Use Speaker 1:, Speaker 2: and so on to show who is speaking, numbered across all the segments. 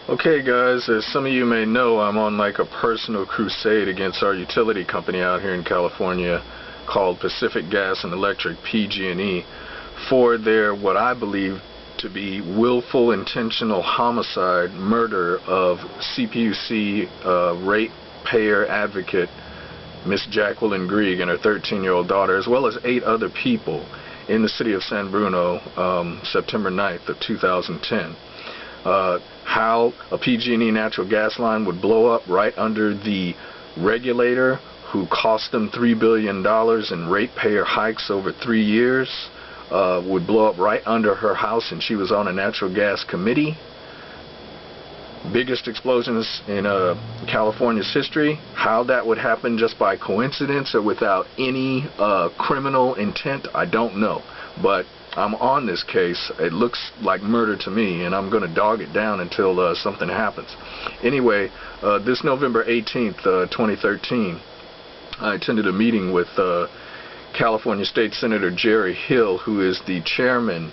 Speaker 1: Okay guys, as some of you may know, I'm on like a personal crusade against our utility company out here in California called Pacific Gas and Electric, PG&E, for their what I believe to be willful, intentional homicide, murder of CPUC ratepayer advocate Miss Jacqueline Grieg and her 13-year-old daughter, as well as 8 other people in the city of San Bruno, September 9th of 2010. How a PG&E natural gas line would blow up right under the regulator who cost them $3 billion in ratepayer hikes over 3 years, would blow up right under her house, and she was on a natural gas committee. Biggest explosions in California's history. How that would happen just by coincidence or without any criminal intent, I don't know. But I'm on this case. It looks like murder to me, and I'm going to dog it down until something happens. Anyway, this November 18th, 2013, I attended a meeting with California State Senator Jerry Hill, who is the chairman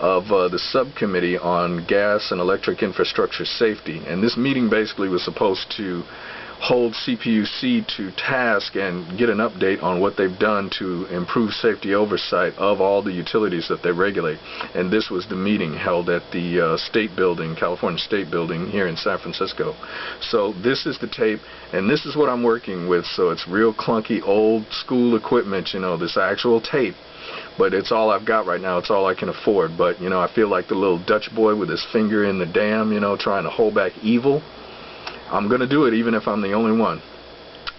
Speaker 1: of the Subcommittee on Gas and Electric Infrastructure Safety. And this meeting basically was supposed to hold CPUC to task and get an update on what they've done to improve safety oversight of all the utilities that they regulate. And this was the meeting held at the State Building, California State Building here in San Francisco. So this is the tape, and this is what I'm working with. So it's real clunky, old school equipment, you know, this actual tape. But it's all I've got right now. It's all I can afford. But, you know, I feel like the little Dutch boy with his finger in the dam, you know, trying to hold back evil. I'm going to do it even if I'm the only one.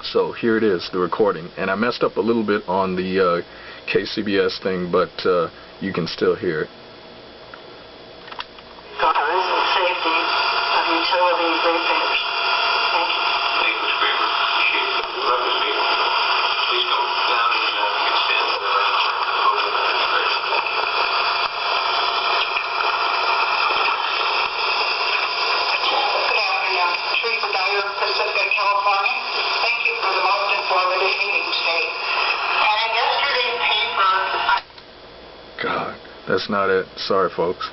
Speaker 1: So here it is, the recording. And I messed up a little bit on the KCBS thing, but you can still hear it.
Speaker 2: Safety of utility ratepayers. Thank you.
Speaker 3: Thank you, Mr. Kramer. Appreciate it. Let me speak. Please come down and you can stand at the podium. That'd be great.
Speaker 2: Pacific, California. Thank you for the most informative meeting today. And in yesterday's paper,
Speaker 1: God, that's not it. Sorry, folks.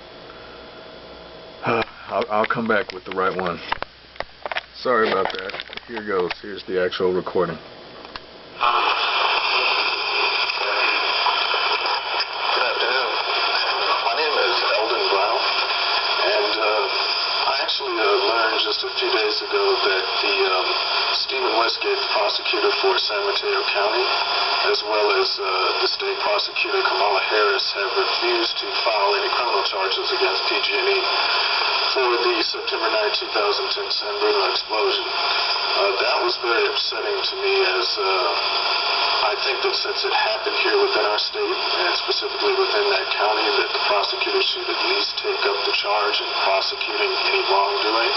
Speaker 1: I'll come back with the right one. Sorry about that. Here goes. Here's the actual recording.
Speaker 4: Learned just a few days ago that the prosecutor for San Mateo County, as well as the state prosecutor Kamala have refused to file any criminal charges against PG&E for the September 9, 2010 San Bruno explosion. That was very upsetting to me, as I think that since it happened here within our state, and specifically within that county, that the prosecutor should at least take up the charge in prosecuting any wrongdoing.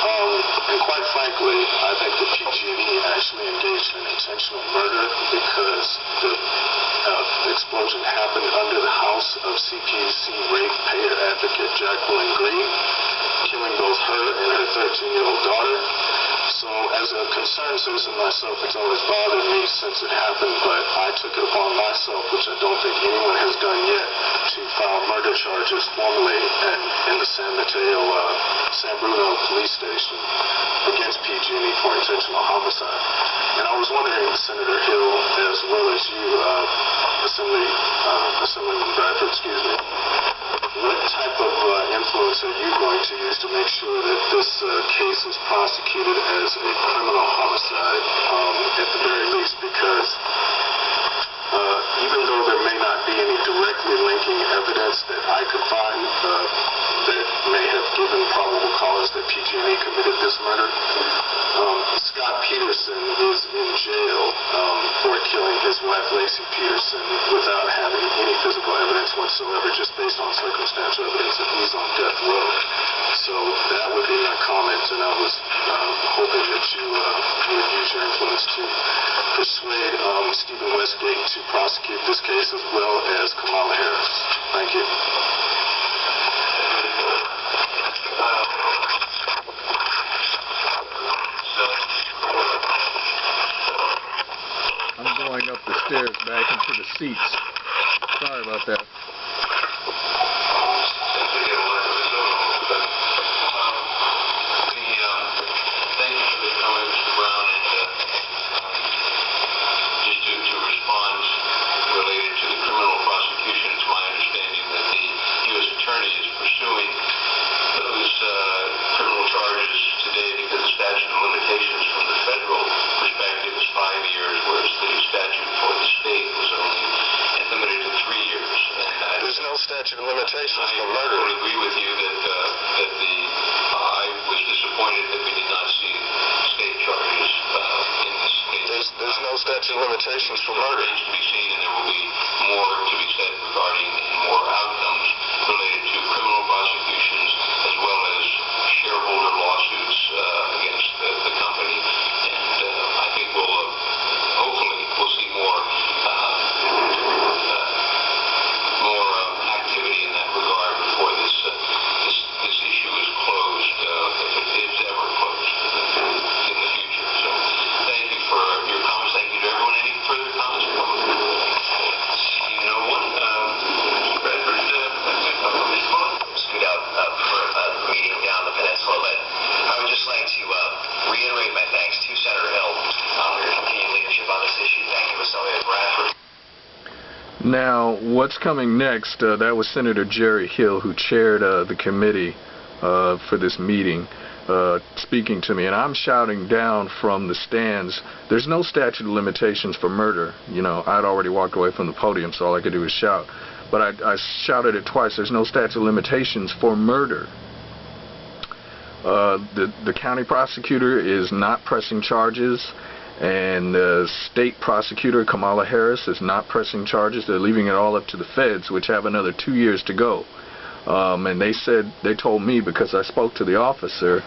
Speaker 4: And quite frankly, I think that PG&E actually engaged in intentional murder, because the explosion happened under the house of CPUC ratepayer advocate Jacqueline Grieg, killing both her and her 13-year-old daughter. So as a concerned citizen myself, it's always bothered me since it happened, but I took it upon myself, which I don't think anyone has done yet, to file murder charges formally in the San Mateo, San Bruno police station against PG&E for intentional homicide. And I was wondering, Senator Hill, as well as you, Assemblymember Bradford, what type of influence are you going to use to make sure that this case is prosecuted as a criminal homicide, at the very least? Because even though there may not be any directly linking evidence that I could find that may have given probable cause that PG&E committed this murder, Scott Peterson is in jail for killing his wife Lacey Peterson without having any physical evidence whatsoever, just based on circumstantial evidence that he's on death row. So that would be my comment, and I was hoping that you would use your influence to persuade Stephen Westgate to prosecute this case, as well as Kamala Harris. Thank you.
Speaker 1: I'm going up the stairs back into the seats. Sorry about that.
Speaker 4: statute of limitations for
Speaker 3: I
Speaker 4: murder.
Speaker 3: would agree with you that I was disappointed that we did not see state charges in this case.
Speaker 4: There's no statute of limitations for murder.
Speaker 3: Remains to be seen, and there will be more to be said regarding more outcomes related to criminal prosecutions as well as shareholder lawsuits against the company. And I think hopefully we'll see more activity in that regard before this issue is closed, if it is ever closed in the future. So thank you for your comments. Thank you to everyone. Any further comments? Seeing no one. Bradford,
Speaker 5: scoot out for a meeting down the peninsula, but I would just like to reiterate my thanks to Senator Hill for your continued leadership on this issue. Thank you, Assemblyman Bradford.
Speaker 1: Now, what's coming next, that was Senator Jerry Hill, who chaired the committee for this meeting, speaking to me, and I'm shouting down from the stands, there's no statute of limitations for murder. You know, I'd already walked away from the podium, so all I could do was shout. But I shouted it twice, there's no statute of limitations for murder. The county prosecutor is not pressing charges, and the state prosecutor, Kamala Harris, is not pressing charges. They're leaving it all up to the feds, which have another 2 years to go. And they told me, because I spoke to the officer,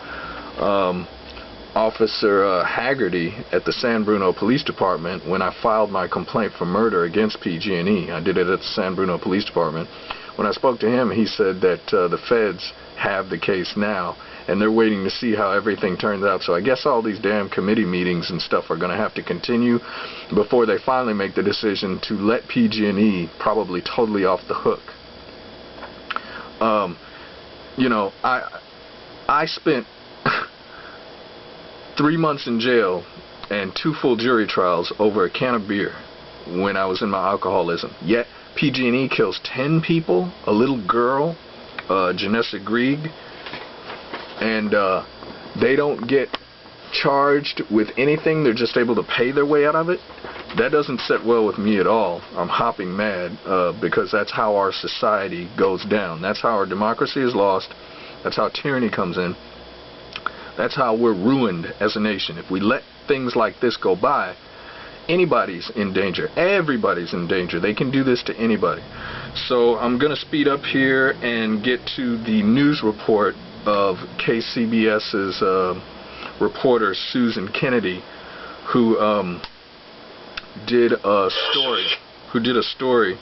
Speaker 1: Officer Haggerty at the San Bruno Police Department, when I filed my complaint for murder against PG&E. I did it at the San Bruno Police Department. When I spoke to him, he said that the feds have the case now, and they're waiting to see how everything turns out. So I guess all these damn committee meetings and stuff are going to have to continue before they finally make the decision to let PG&E probably totally off the hook. You know, I spent 3 months in jail and 2 full jury trials over a can of beer when I was in my alcoholism. Yet PG&E kills 10 people, a little girl, Janessa Grieg, and they don't get charged with anything. They're just able to pay their way out of it. That doesn't sit well with me at all. I'm hopping mad because that's how our society goes down. That's how our democracy is lost. That's how tyranny comes in. That's how we're ruined as a nation. If we let things like this go by, anybody's in danger. Everybody's in danger. They can do this to anybody. So I'm going to speed up here and get to the news report of KCBS's reporter Susan Kennedy, who did a story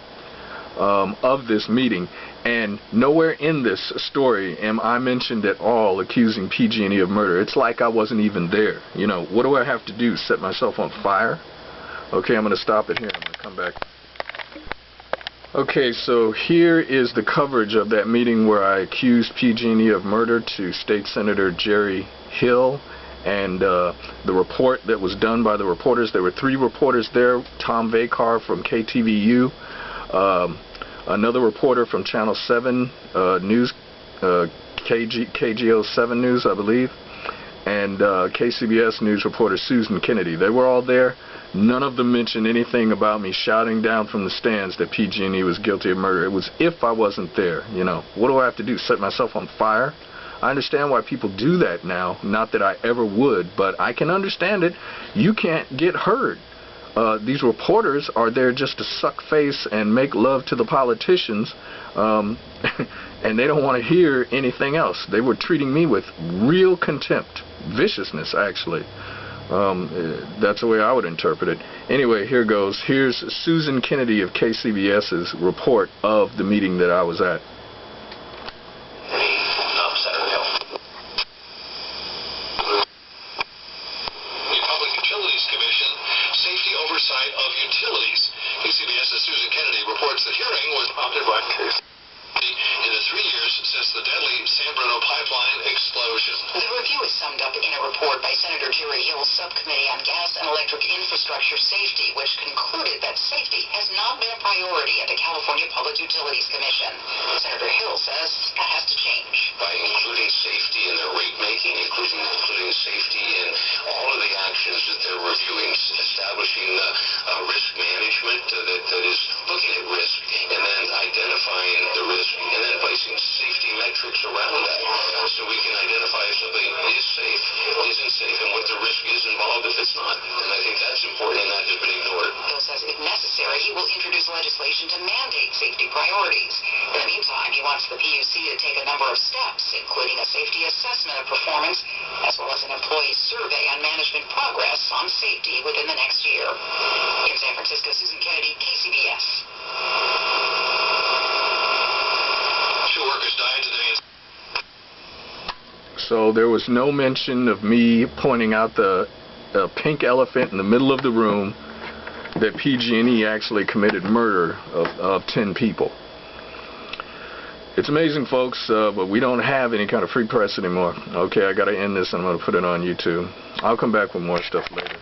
Speaker 1: of this meeting. And nowhere in this story am I mentioned at all accusing PG&E of murder. It's like I wasn't even there. You know, what do I have to do? Set myself on fire? Okay, I'm going to stop it here. I'm going to come back. Okay, so here is the coverage of that meeting where I accused PG&E of murder to State Senator Jerry Hill, and the report that was done by the reporters. There were 3 reporters there: Tom Vakar from KTVU, another reporter from Channel 7 News, KGO 7 News, I believe, and KCBS News reporter Susan Kennedy. They were all there. None of them mentioned anything about me shouting down from the stands that PG&E was guilty of murder. It was if I wasn't there, you know. What do I have to do, set myself on fire? I understand why people do that now. Not that I ever would, but I can understand it. You can't get heard. These reporters are there just to suck face and make love to the politicians, and they don't want to hear anything else. They were treating me with real contempt, viciousness, actually. That's the way I would interpret it. Anyway, here goes. Here's Susan Kennedy of KCBS's report of the meeting that I was at.
Speaker 5: Senator Hill.
Speaker 6: The Public Utilities Commission, Safety Oversight of Utilities. KCBS's Susan Kennedy reports the hearing was prompted by in the 3 years since the deadly San Bruno pipeline explosion.
Speaker 2: The review is summed up in a report by Senator Jerry Hill's Subcommittee on Gas and Electric Infrastructure Safety, which concluded that safety has not been a priority at the California Public Utilities Commission. Senator Hill says that has to change.
Speaker 3: By including safety in their rate making, including safety in all of the actions that they're reviewing, establishing risk management that is looking at risk and then identifying the risk
Speaker 6: so we can identify if something is safe, isn't safe, and what the risk is involved if it's not. And I think that's important, and that has been ignored.
Speaker 2: Bill says if necessary, he will introduce legislation to mandate safety priorities. In the meantime, he wants the PUC to take a number of steps, including a safety assessment of performance, as well as an employee survey on management progress on safety within the next year. In San Francisco, Susan Kennedy, KCBS.
Speaker 6: Two workers died today.
Speaker 1: So there was no mention of me pointing out the pink elephant in the middle of the room, that PG&E actually committed murder of 10 people. It's amazing, folks, but we don't have any kind of free press anymore. Okay, I got to end this, and I'm going to put it on YouTube. I'll come back with more stuff later.